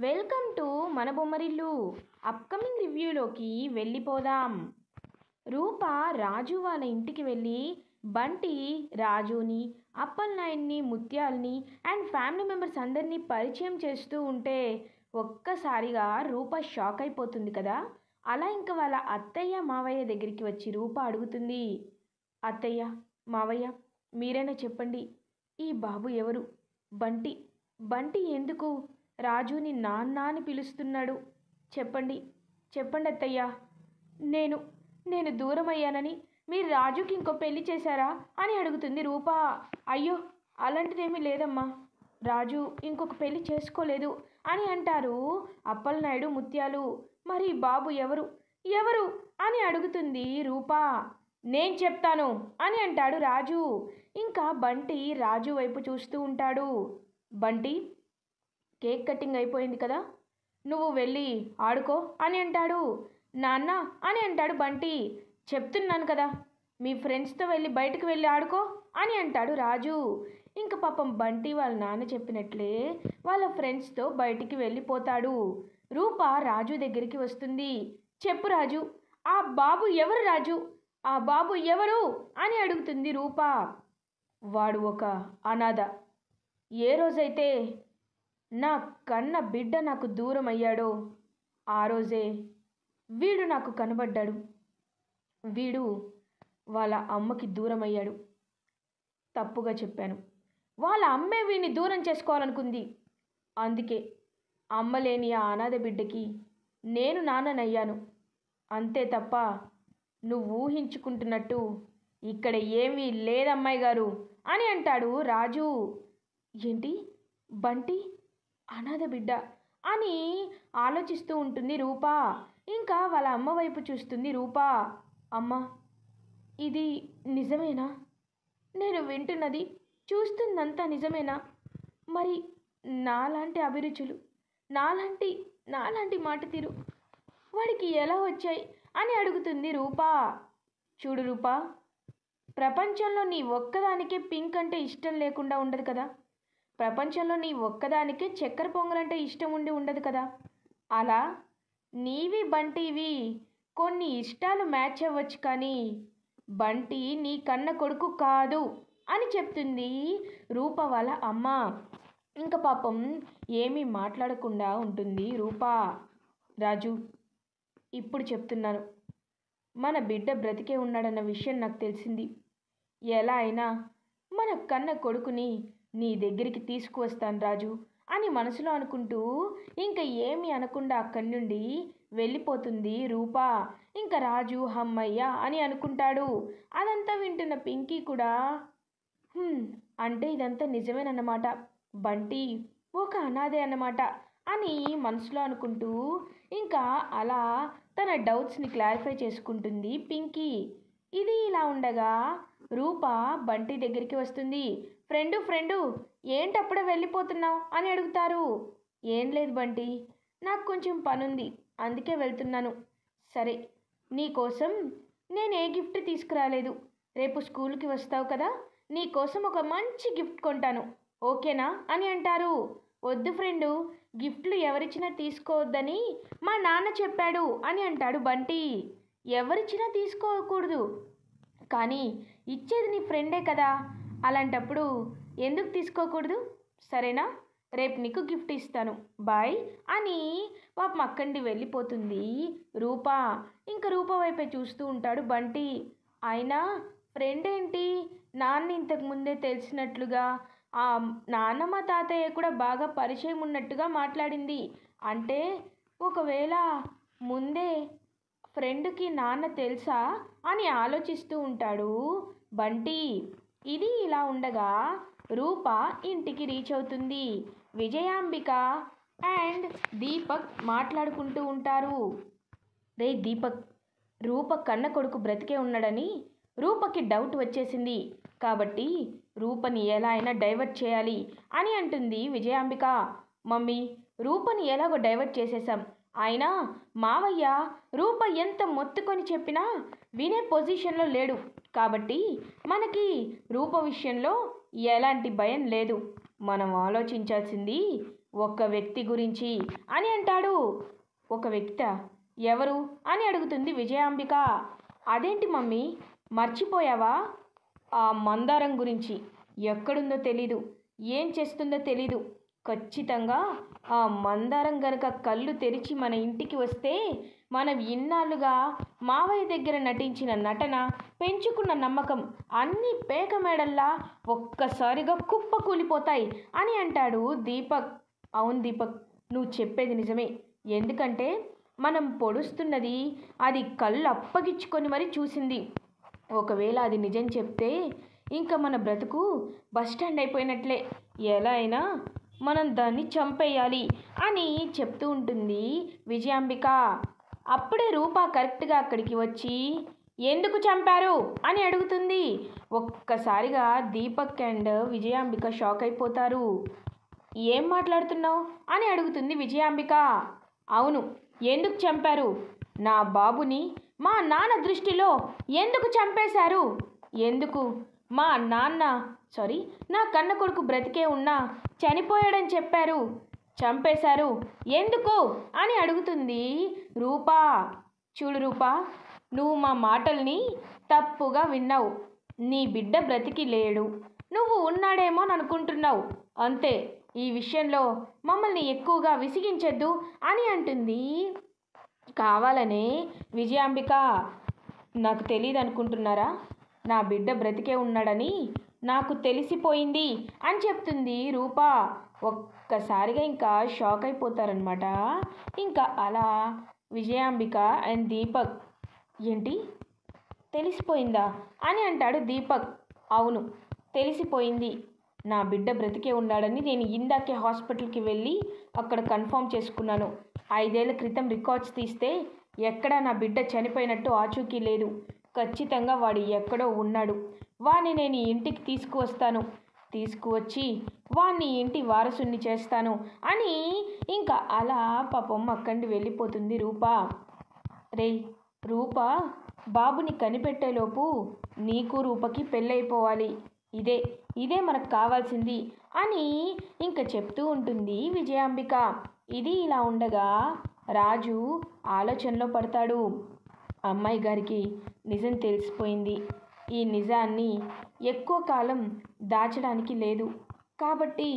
Welcome to మన Bommarillu. Upcoming రివ్యూలోకి వెళ్ళిపోదాం. రూప రాజు వాళ్ళ ఇంటికి వెళ్ళి బంటి రాజుని, అప్పలనాయుడిని, ముత్యాల్ని అండ్ ఫ్యామిలీ మెంబర్స్ అందరినీ పరిచయం చేస్తూ ఉంటే ఒక్కసారిగా రూప షాక్ అయిపోతుంది కదా. అలా ఇంకా వాళ్ళ అత్తయ్య మావయ్య దగ్గరికి వచ్చి రూప అడుగుతుంది, అత్తయ్య మావయ్య మీరైనా చెప్పండి, ఈ బాబు ఎవరు? బంటి బంటి ఎందుకు రాజుని నాన్న అని పిలుస్తున్నాడు? చెప్పండి చెప్పండి అత్తయ్య. నేను నేను దూరం అయ్యానని మీరు రాజుకి ఇంకో పెళ్లి చేశారా అని అడుగుతుంది రూప. అయ్యో అలాంటిదేమీ లేదమ్మా, రాజు ఇంకొక పెళ్లి చేసుకోలేదు అని అంటారు అప్పలనాయుడు, ముత్యాలు. మరి బాబు ఎవరు ఎవరు అని అడుగుతుంది రూప. నేను చెప్తాను అని అంటాడు రాజు. ఇంకా బంటి రాజు వైపు చూస్తూ ఉంటాడు. బంటి కేక్ కటింగ్ అయిపోయింది కదా, నువ్వు వెళ్ళి ఆడుకో అని అంటాడు. నాన్న అని అంటాడు బంటి. చెప్తున్నాను కదా, మీ ఫ్రెండ్స్తో వెళ్ళి బయటకు వెళ్ళి ఆడుకో అని అంటాడు రాజు. ఇంక పాపం బంటి వాళ్ళ నాన్న చెప్పినట్లే వాళ్ళ ఫ్రెండ్స్తో బయటికి వెళ్ళిపోతాడు. రూప రాజు దగ్గరికి వస్తుంది. చెప్పు రాజు, ఆ బాబు ఎవరు రాజు? ఆ బాబు ఎవరు అని అడుగుతుంది రూప. వాడు ఒక అనాథ. ఏ రోజైతే నా కన్న బిడ్డ నాకు దూరం అయ్యాడో ఆ రోజే వీడు నాకు కనబడ్డాడు. వీడు వాళ్ళ అమ్మకి దూరం అయ్యాడు. తప్పుగా చెప్పాను. వాళ్ళ అమ్మే వీడిని దూరం చేసుకోవాలనుకుంది. అందుకే అమ్మ లేని ఆ అనాథ బిడ్డకి నేను నాన్ననయ్యాను. అంతే తప్ప నువ్వు ఊహించుకుంటున్నట్టు ఇక్కడ ఏమీ లేదమ్మాయి గారు అని అంటాడు రాజు. ఏంటి బంటి అనాథ బిడ్డ అని ఆలోచిస్తూ ఉంటుంది రూప. ఇంకా వాళ్ళ అమ్మ వైపు చూస్తుంది రూప. అమ్మ ఇది నిజమేనా? నేను వింటున్నది చూస్తుందంతా నిజమేనా? మరి నాలాంటి అభిరుచులు, నాలాంటి మాట తీరు వాడికి ఎలా వచ్చాయి అని అడుగుతుంది రూప. చూడు రూప, ప్రపంచంలో నీ ఒక్కదానికే పింక్ అంటే ఇష్టం లేకుండా ఉండదు కదా. ప్రపంచంలో నీ ఒక్కదానికే చక్కెర పొంగలంటే ఇష్టం ఉండదు కదా. అలా నీవి బంటివి కొన్ని ఇష్టాలు మ్యాచ్ అవ్వచ్చు, కానీ బంటి నీ కన్న కొడుకు కాదు అని చెప్తుంది రూప వాళ్ళ అమ్మ. ఇంకా పాపం ఏమీ మాట్లాడకుండా ఉంటుంది రూప. రాజు, ఇప్పుడు చెప్తున్నాను, మన బిడ్డ బ్రతికే ఉన్నాడన్న విషయం నాకు తెలిసింది. ఎలా అయినా మన కన్న కొడుకుని నీ దగ్గరికి తీసుకువస్తాను రాజు అని మనసులో అనుకుంటూ ఇంకా ఏమీ అనకుండా అక్కడి నుండి వెళ్ళిపోతుంది రూప. ఇంకా రాజు హమ్మయ్య అని అనుకుంటాడు. అదంతా వింటున్న పింకీ కూడా అంటే ఇదంతా నిజమేనన్నమాట, బంటి ఒక అనాథే అన్నమాట అని మనసులో అనుకుంటూ ఇంకా అలా తన డౌట్స్ని క్లారిఫై చేసుకుంటుంది పింకీ. ఇది ఇలా ఉండగా రూప బంటి దగ్గరికి వస్తుంది. ఫ్రెండు ఏంటప్పుడే వెళ్ళిపోతున్నావు అని అడుగుతారు. ఏం లేదు బంటి, నాకు కొంచెం పనుంది అందుకే వెళ్తున్నాను. సరే, నీకోసం నేను ఏ గిఫ్ట్ తీసుకురాలేదు. రేపు స్కూల్కి వస్తావు కదా, నీకోసం ఒక మంచి గిఫ్ట్ కొంటాను, ఓకేనా అని అంటారు. వద్దు ఫ్రెండు, గిఫ్ట్లు ఎవరిచ్చినా తీసుకోవద్దని మా నాన్న చెప్పాడు అని అంటాడు బంటి. ఎవరిచ్చినా తీసుకోకూడదు, కానీ ఇచ్చేది నీ ఫ్రెండే కదా, అలాంటప్పుడు ఎందుకు తీసుకోకూడదు? సరేనా, రేపు నీకు గిఫ్ట్ ఇస్తాను, బాయ్ అని పాపం అక్కడి వెళ్ళిపోతుంది రూప. ఇంకా రూప వైపే చూస్తూ ఉంటాడు బంటి. అయినా ఫ్రెండ్ ఏంటి, నాన్న ఇంతకు ముందే తెలిసినట్లుగా ఆ నాన్నమ్మ తాతయ్య కూడా బాగా పరిచయం ఉన్నట్టుగా మాట్లాడింది. అంటే ఒకవేళ ముందే ఫ్రెండ్కి నాన్న తెలుసా అని ఆలోచిస్తూ ఉంటాడు బంటి. ఇది ఇలా ఉండగా రూప ఇంటికి రీచ్ అవుతుంది. విజయాంబిక అండ్ దీపక్ మాట్లాడుకుంటూ ఉంటారు. రే దీపక్, రూప కన్న కొడుకు బ్రతికే ఉన్నాడని రూపకి డౌట్ వచ్చేసింది, కాబట్టి రూపని ఎలా అయినా డైవర్ట్ చేయాలి అని అంటుంది విజయాంబిక. మమ్మీ, రూపని ఎలాగో డైవర్ట్ చేసేసాం, అయినా మావయ్య రూప ఎంత మొత్తుకొని చెప్పినా వినే పొజిషన్లో లేడు, కాబట్టి మనకి రూప విషయంలో ఎలాంటి భయం లేదు. మనం ఆలోచించాల్సింది ఒక వ్యక్తి గురించి అని అంటాడు. ఒక వ్యక్తి ఎవరు అని అడుగుతుంది విజయాంబిక. అదేంటి మమ్మీ, మర్చిపోయావా? ఆ మందారం గురించి. ఎక్కడుందో తెలీదు, ఏం చేస్తుందో తెలీదు. ఖచ్చితంగా ఆ మందారం గనక కళ్ళు తెరిచి మన ఇంటికి వస్తే మనం ఇన్నాళ్ళుగా మావయ్య దగ్గర నటించిన నటన, పెంచుకున్న నమ్మకం అన్నీ పేక మేడల్లా ఒక్కసారిగా కుప్ప కూలిపోతాయి అని అంటాడు దీపక్. అవును దీపక్, నువ్వు చెప్పేది నిజమే. ఎందుకంటే మనం పొడుస్తున్నది అది కళ్ళు అప్పగించుకొని మరీ చూసింది. ఒకవేళ అది నిజం చెప్తే ఇంకా మన బ్రతుకు బస్టాండ్ అయిపోయినట్లే. ఎలా అయినా మనం దాన్ని చంపేయాలి అని చెప్తూ ఉంటుంది విజయాంబిక. అప్పుడే రూప కరెక్ట్గా అక్కడికి వచ్చి ఎందుకు చంపారు అని అడుగుతుంది. ఒక్కసారిగా దీపక్ అండ్ విజయాంబిక షాక్ అయిపోతారు. ఏం మాట్లాడుతున్నావు అని అడుగుతుంది విజయాంబిక. అవును, ఎందుకు చంపారు? నా బాబుని మా నాన్న దృష్టిలో ఎందుకు చంపేశారు? ఎందుకు మా నాన్న నా కన్న కొడుకు బ్రతికే ఉన్నా చనిపోయాడని చెప్పారు, చంపేశారు ఎందుకు అని అడుగుతుంది రూపా. చూడు రూపా, నువ్వు మా మాటల్ని తప్పుగా విన్నావు. నీ బిడ్డ బ్రతికి లేడు, నువ్వు ఉన్నాడేమో అని అనుకుంటున్నావు అంతే. ఈ విషయంలో మమ్మల్ని ఎక్కువగా విసిగించొద్దు అని అంటుంది కావాలనే విజయాంబిక. నాకు తెలియదు అనుకుంటున్నారా? నా బిడ్డ బ్రతికే ఉన్నాడని నాకు తెలిసిపోయింది అని చెప్తుంది రూపా. ఒక్కసారిగా ఇంకా షాక్ అయిపోతారనమాట. ఇంకా అలా విజయాంబిక అండ్ దీపక్, ఏంటి తెలిసిపోయిందా అని అంటాడు దీపక్. అవును, తెలిసిపోయింది. నా బిడ్డ బ్రతికే ఉన్నాడని నేను ఇందాకే హాస్పిటల్కి వెళ్ళి అక్కడ కన్ఫర్మ్ చేసుకున్నాను. 5 ఏళ్ల క్రితం రికార్డ్స్ తీస్తే ఎక్కడా నా బిడ్డ చనిపోయినట్టు ఆచూకీ లేదు. ఖచ్చితంగా వాడు ఎక్కడో ఉన్నాడు. వాడిని నేను ఇంటికి తీసుకువచ్చి వాడిని ఇంటి వారసుని చేస్తాను అని ఇంకా అలా పాపం అక్కడి వెళ్ళిపోతుంది రూప. రే రూప, బాబుని కనిపెట్టేలోపు నీకు రూపకి పెళ్ళైపోవాలి. ఇదే మనకు కావాల్సింది అని ఇంకా చెప్తూ ఉంటుంది విజయాంబిక. ఇది ఇలా ఉండగా రాజు ఆలోచనలో పడతాడు. అమ్మాయి గారికి నిజం తెలిసిపోయింది. ఈ నిజాన్ని ఎక్కువ కాలం దాచడానికి లేదు. కాబట్టి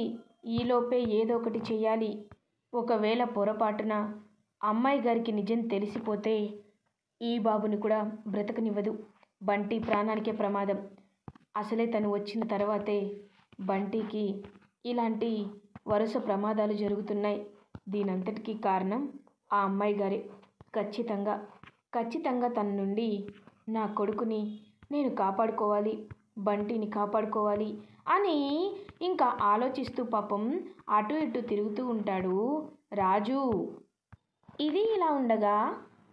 ఈలోపే ఏదో ఒకటి చెయ్యాలి. ఒకవేళ పొరపాటున అమ్మాయి గారికి నిజం తెలిసిపోతే ఈ బాబుని కూడా బ్రతకనివ్వదు. బంటి ప్రాణానికే ప్రమాదం. అసలే తను వచ్చిన తర్వాతే బంటికి ఇలాంటి వరుస ప్రమాదాలు జరుగుతున్నాయి. దీనంతటికీ కారణం ఆ అమ్మాయి గారే. ఖచ్చితంగా తన నుండి నా కొడుకుని నేను కాపాడుకోవాలి, బంటిని కాపాడుకోవాలి అని ఇంకా ఆలోచిస్తూ పాపం అటు ఇటు తిరుగుతూ ఉంటాడు రాజు. ఇది ఇలా ఉండగా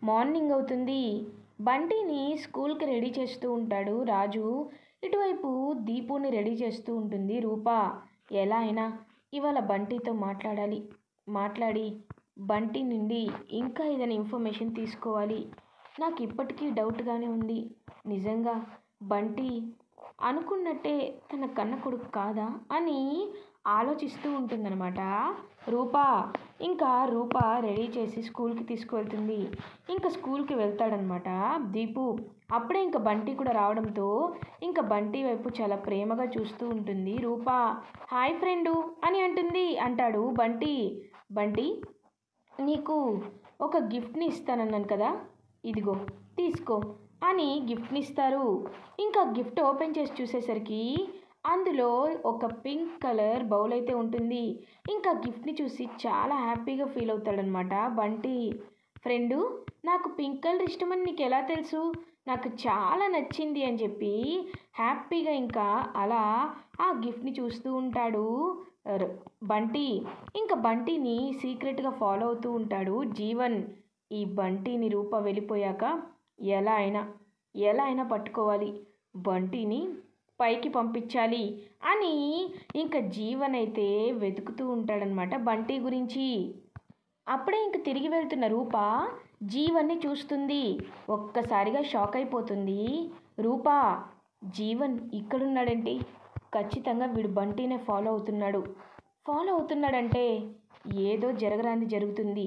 మార్నింగ్ అవుతుంది. బంటిని స్కూల్కి రెడీ చేస్తూ ఉంటాడు రాజు. ఇటువైపు దీపుని రెడీ చేస్తూ ఉంటుంది రూప. ఎలా అయినా ఇవాళ బంటితో మాట్లాడి బంటి నుండి ఇంకా ఏదైనా ఇన్ఫర్మేషన్ తీసుకోవాలి. నాకు ఇప్పటికీ డౌట్గానే ఉంది. నిజంగా బంటి అనుకున్నట్టే తన కన్న కొడుకు కాదా అని ఆలోచిస్తూ ఉంటుందన్నమాట రూప. ఇంకా రూప రెడీ చేసి స్కూల్కి తీసుకువెళ్తుంది. ఇంకా స్కూల్కి వెళ్తాడనమాట దీపు. అప్పుడే ఇంకా బంటి కూడా రావడంతో ఇంకా బంటి వైపు చాలా ప్రేమగా చూస్తూ ఉంటుంది రూప. హాయ్ ఫ్రెండు అని అంటాడు బంటి, నీకు ఒక గిఫ్ట్ని ఇస్తానన్నాను కదా, ఇదిగో తీసుకో అని గిఫ్ట్ని ఇస్తారు. ఇంకా గిఫ్ట్ ఓపెన్ చేసి చూసేసరికి అందులో ఒక పింక్ కలర్ బౌల్ అయితే ఉంటుంది. ఇంకా గిఫ్ట్ని చూసి చాలా హ్యాపీగా ఫీల్ అవుతాడనమాట బంటి. ఫ్రెండు, నాకు పింక్ కలర్ ఇష్టమని నీకు ఎలా తెలుసు? నాకు చాలా నచ్చింది అని చెప్పి హ్యాపీగా ఇంకా అలా ఆ గిఫ్ట్ని చూస్తూ ఉంటాడు బంటి. ఇంకా బంటిని సీక్రెట్గా ఫాలో అవుతూ ఉంటాడు జీవన్. ఈ బంటిని రూప వెళ్ళిపోయాక ఎలా అయినా పట్టుకోవాలి, బంటిని పైకి పంపించాలి అని ఇంకా జీవన్ అయితే వెతుకుతూ ఉంటాడనమాట బంటి గురించి. అప్పుడే ఇంక తిరిగి వెళ్తున్న రూప జీవన్ని చూస్తుంది. ఒక్కసారిగా షాక్ అయిపోతుంది రూప. జీవన్ ఇక్కడున్నాడేంటి? ఖచ్చితంగా వీడు బంటినే ఫాలో అవుతున్నాడంటే ఏదో జరగరాంది జరుగుతుంది.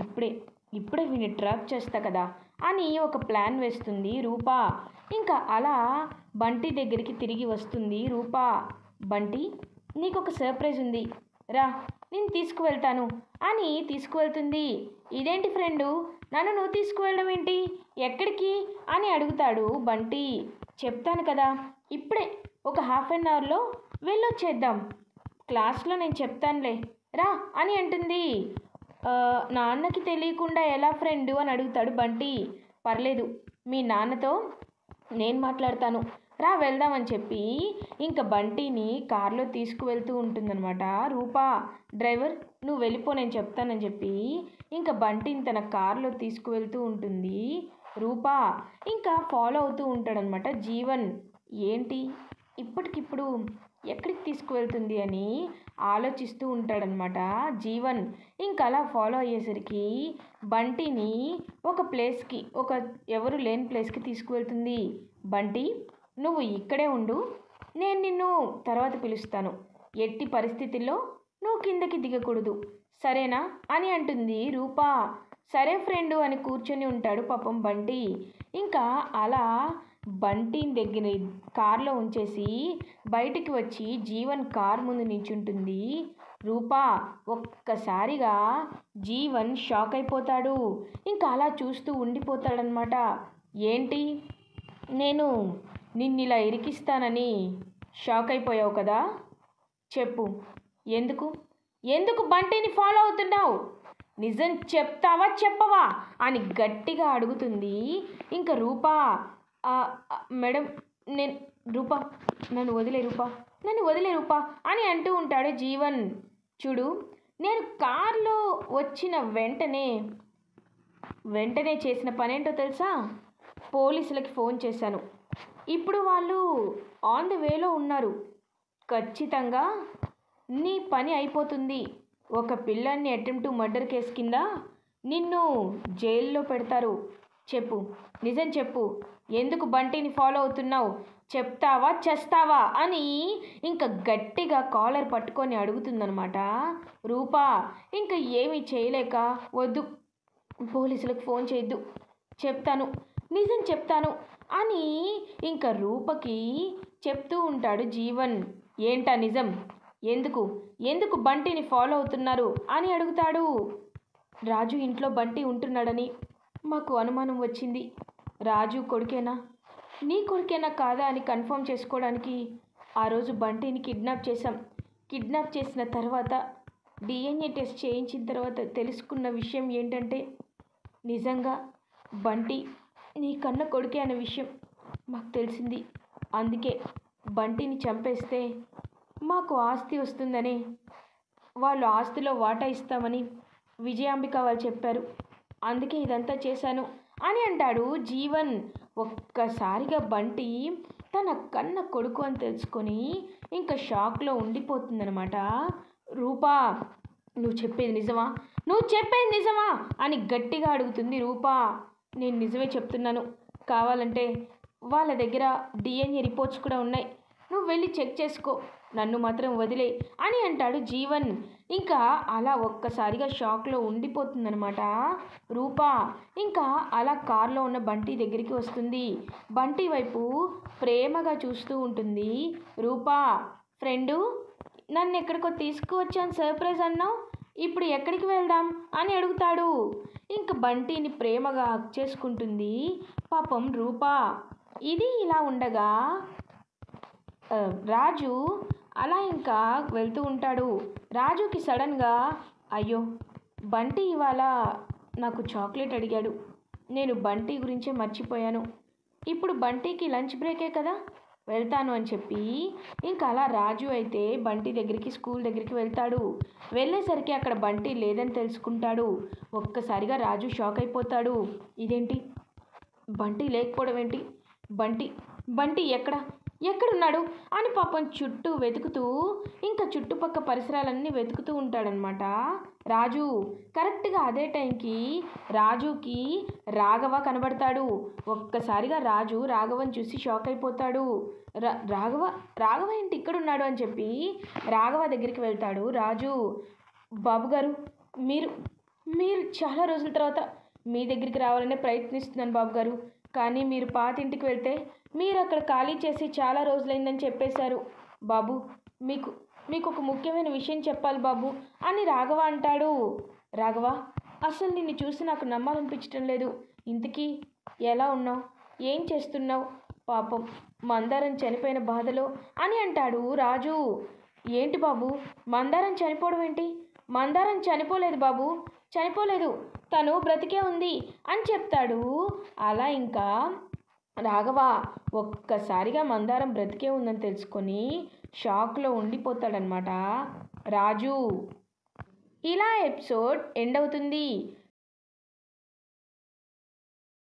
ఇప్పుడే ఇప్పుడే వీడిని ట్రాప్ చేస్తా కదా అని ఒక ప్లాన్ వేస్తుంది రూప. ఇంకా అలా బంటి దగ్గరికి తిరిగి వస్తుంది రూప. బంటి, నీకు ఒక సర్ప్రైజ్ ఉంది, రా నేను తీసుకువెళ్తాను అని తీసుకువెళ్తుంది. ఇదేంటి ఫ్రెండు, నన్ను నువ్వు తీసుకువెళ్ళడం ఏంటి, ఎక్కడికి అని అడుగుతాడు బంటి. చెప్తాను కదా, ఇప్పుడే ఒక హాఫ్ అన్ అవర్లో వెళ్ళొచ్చేద్దాం, క్లాస్లో నేను చెప్తానులే రా అని అంటుంది. నాన్నకి తెలియకుండా ఎలా ఫ్రెండు అని అడుగుతాడు బంటి. పర్లేదు, మీ నాన్నతో నేను మాట్లాడతాను, రా వెళ్దామని చెప్పి ఇంకా బంటిని కారులో తీసుకువెళ్తూ ఉంటుందన్నమాట రూప. డ్రైవర్ నువ్వు వెళ్ళిపో, నేను చెప్తానని చెప్పి ఇంకా బంటిని తన కారులో తీసుకువెళ్తూ ఉంటుంది రూప. ఇంకా ఫాలో అవుతూ ఉంటాడనమాట జీవన్. ఏంటి ఇప్పటికిప్పుడు ఎక్కడికి తీసుకువెళ్తుంది అని ఆలోచిస్తూ ఉంటాడనమాట జీవన్. ఇంకా అలా ఫాలో అయ్యేసరికి బంటిని ఒక ప్లేస్కి, ఎవరు లేని ప్లేస్కి తీసుకువెళ్తుంది. బంటి, నువ్వు ఇక్కడే ఉండు, నేను నిన్ను తర్వాత పిలుస్తాను, ఎట్టి పరిస్థితుల్లో నువ్వు కిందకి దిగకూడదు, సరేనా అని అంటుంది రూప. సరే ఫ్రెండు అని కూర్చొని ఉంటాడు పాపం బంటి. ఇంకా అలా బంటిని దగ్గర కారులో ఉంచేసి బయటికి వచ్చి జీవన్ కార్ ముందు నించుంటుంది రూప. ఒక్కసారిగా జీవన్ షాక్ అయిపోతాడు. ఇంకా అలా చూస్తూ ఉండిపోతాడనమాట. ఏంటి, నేను నిన్నిలా ఇరికిస్తానని షాక్ అయిపోయావు కదా, చెప్పు, ఎందుకు ఎందుకు బంటిని ఫాలో అవుతున్నావు, నిజం చెప్తావా చెప్పవా అని గట్టిగా అడుగుతుంది ఇంకా రూప. మేడం, నేను రూపా, నన్ను వదిలే రూపా అని అంటూ ఉంటాడు జీవన్. చూడు, నేను కార్లో వచ్చిన వెంటనే చేసిన పనేంటో తెలుసా, పోలీసులకి ఫోన్ చేశాను. ఇప్పుడు వాళ్ళు ఆన్ ది వేలో ఉన్నారు. ఖచ్చితంగా నీ పని అయిపోతుంది. ఒక పిల్లాన్ని అటెంప్ట్ మర్డర్ కేసు కింద నిన్ను జైల్లో పెడతారు. చెప్పు, నిజం చెప్పు, ఎందుకు బంటిని ఫాలో అవుతున్నావు, చెప్తావా చేస్తావా అని ఇంకా గట్టిగా కాలర్ పట్టుకొని అడుగుతుందనమాట రూప. ఇంకా ఏమీ చేయలేక, వద్దు పోలీసులకు ఫోన్ చేయొద్దు, చెప్తాను, నిజం చెప్తాను అని ఇంకా రూపకి చెప్తూ ఉంటాడు జీవన్. ఏంటా నిజం, ఎందుకు బంటిని ఫాలో అవుతున్నారు అని అడుగుతాడు. రాజు ఇంట్లో బంటి ఉంటున్నాడని మాకు అనుమానం వచ్చింది. రాజు కొడుకేనా, నీ కొడుకేనా కాదా అని కన్ఫర్మ్ చేసుకోవడానికి ఆ రోజు బంటిని కిడ్నాప్ చేశాం. కిడ్నాప్ చేసిన తర్వాత డిఎన్ఏ టెస్ట్ చేయించిన తర్వాత తెలుసుకున్న విషయం ఏంటంటే, నిజంగా బంటి నీ కన్న కొడుకే అనే విషయం మాకు తెలిసింది. అందుకే బంటిని చంపేస్తే మాకు ఆస్తి వస్తుందని, వాళ్ళు ఆస్తిలో వాటా ఇస్తామని విజయాంబిక వాళ్ళు చెప్పారు. అందుకే ఇదంతా చేశాను అని అంటాడు జీవన్. ఒక్కసారిగా బంటి తన కన్న కొడుకు అని తెలుసుకొని ఇంకా షాక్లో ఉండిపోతుందనమాట రూపా. నువ్వు చెప్పేది నిజమా అని గట్టిగా అడుగుతుంది రూపా. నేను నిజమే చెప్తున్నాను, కావాలంటే వాళ్ళ దగ్గర డిఎన్ఏ రిపోర్ట్స్ కూడా ఉన్నాయి, నువ్వు వెళ్ళి చెక్ చేసుకో, నన్ను మాత్రం వదిలే అని అంటాడు జీవన్. ఇంకా అలా ఒక్కసారిగా షాక్లో ఉండిపోతుందనమాట రూపా. ఇంకా అలా కార్లో ఉన్న బంటి దగ్గరికి వస్తుంది. బంటి వైపు ప్రేమగా చూస్తూ ఉంటుంది రూపా. ఫ్రెండు, నన్ను ఎక్కడికో తీసుకువచ్చాను సర్ప్రైజ్ అన్నావు, ఇప్పుడు ఎక్కడికి వెళ్దాం అని అడుగుతాడు. ఇంకా బంటిని ప్రేమగా హక్ చేసుకుంటుంది పాపం రూపా. ఇది ఇలా ఉండగా రాజు అలా ఇంకా వెళ్తూ ఉంటాడు. రాజుకి సడన్గా, అయ్యో బంటి ఇవాళ నాకు చాక్లెట్ అడిగాడు, నేను బంటి గురించే మర్చిపోయాను, ఇప్పుడు బంటికి లంచ్ బ్రేకే కదా, వెళ్తాను అని చెప్పి ఇంకా అలా రాజు అయితే బంటి దగ్గరికి, స్కూల్ దగ్గరికి వెళ్తాడు. వెళ్ళేసరికి అక్కడ బంటి లేదని తెలుసుకుంటాడు. ఒక్కసారిగా రాజు షాక్ అయిపోతాడు. ఇదేంటి, బంటి లేకపోవడం ఏంటి, బంటి ఎక్కడున్నాడు అని పాపం చుట్టూ వెతుకుతూ ఇంకా చుట్టుపక్క పరిసరాలన్నీ వెతుకుతూ ఉంటాడనమాట రాజు. కరెక్ట్గా అదే టైంకి రాజుకి రాఘవ కనబడతాడు. ఒక్కసారిగా రాజు రాఘవని చూసి షాక్ అయిపోతాడు. రాఘవ ఏంటి ఇక్కడున్నాడు అని చెప్పి రాఘవ దగ్గరికి వెళ్తాడు రాజు. బాబుగారు, మీరు మీరు చాలా రోజుల తర్వాత మీ దగ్గరికి రావాలనే ప్రయత్నిస్తున్నాను బాబుగారు. కానీ మీరు పాతింటికి వెళ్తే మీరు అక్కడ ఖాళీ చేసి చాలా రోజులైందని చెప్పేశారు. బాబు, మీకు మీకు ఒక ముఖ్యమైన విషయం చెప్పాలి బాబు అని రాఘవ అంటాడు. రాఘవ, అసలు నిన్ను చూసి నాకు నమ్మాలనిపించటం లేదు. ఇంతకీ ఎలా ఉన్నావు? ఏం చేస్తున్నావు? పాపం మందారం చనిపోయిన బాధలో అని అంటాడు రాజు. ఏంటి బాబు, మందారం చనిపోవడం ఏంటి? మందారం చనిపోలేదు బాబు, చనిపోలేదు, తను బ్రతికే ఉంది అని చెప్తాడు. అలా ఇంకా రాఘవ ఒక్కసారిగా మందారం బ్రతికే ఉందని తెలుసుకొని షాక్లో ఉండిపోతాడనమాట రాజు. ఇలా ఎపిసోడ్ ఎండ్ అవుతుంది.